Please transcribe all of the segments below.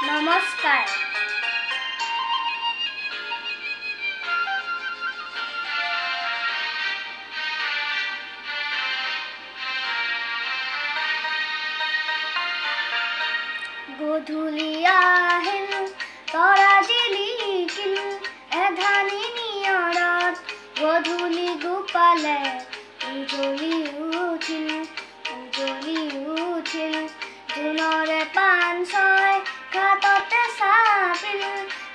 নমস্কাৰ। গধূলি আহিল তৰা জিলিকিল এধানি নিয়ৰত গধূলি গোপালে উজলি উঠিল জোনৰে পাণ ছয় ঘাটতে চাপিল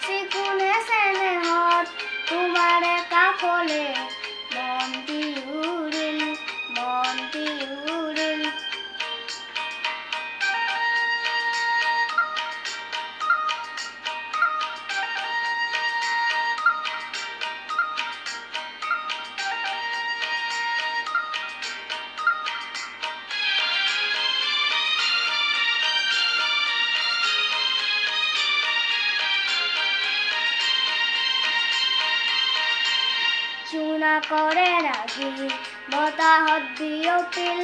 চিকুণে চেনেহত তোমাৰে কাষলে বন্তি উৰিল জোনাকৰে ৰাগি বতাহত বিয়পিল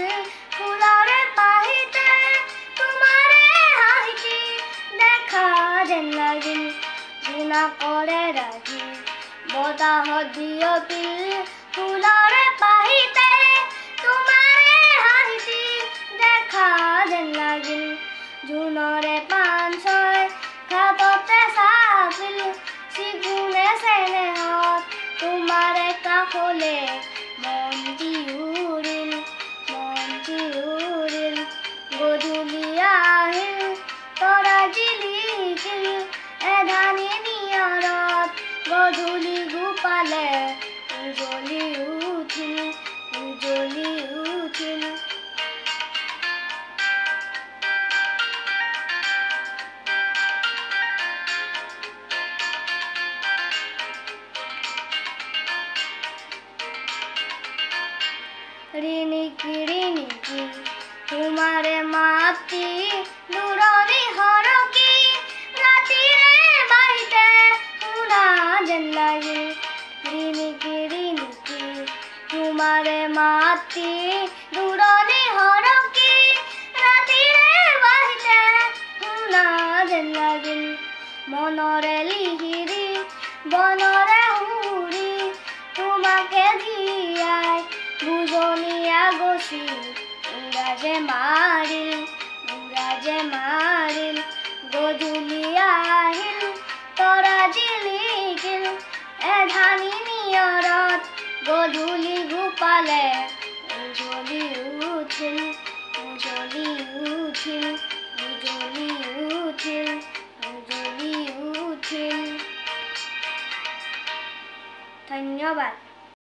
ফুলৰে পাহিতে তোমাৰে হাঁহিটি দেখা যেন লাগিল। জোনাকৰে ৰাগি বতাহত বিয়পিল ফুলৰে পাহিতে তোমাৰে হাঁহিটি দেখা যেন লাগিল। জোনৰে পাণ ছয় ঘাটতে চাপিল চিকুণে চেনেহত তোমাৰে কাষলে বন্তি উৰিল গধূলি আহিল তৰা জিলিকিল এধানি নিয়ৰত গধূলি গোপালে উজলি উঠিল ৰিণিকি তোমাৰে মাতি দূৰণি হৰকি ৰাতিৰে বাহিতে শুনা যেন লাগিল। ৰিণিকি তোমাৰে মাতি দূৰণি হৰকি ৰাতিৰে বাহিতে শুনা যেন লাগিল। মনৰে লিহিৰি বনৰে হুৰি তোমাকে জীয়াই বুজনীয়া গছি উৰাজে মাৰিল গধূলি আহিল তৰা জিলিকিল এধানি নিয়ৰত গধূলি গোপালে উজলি উঠিল ধন্যবাদ।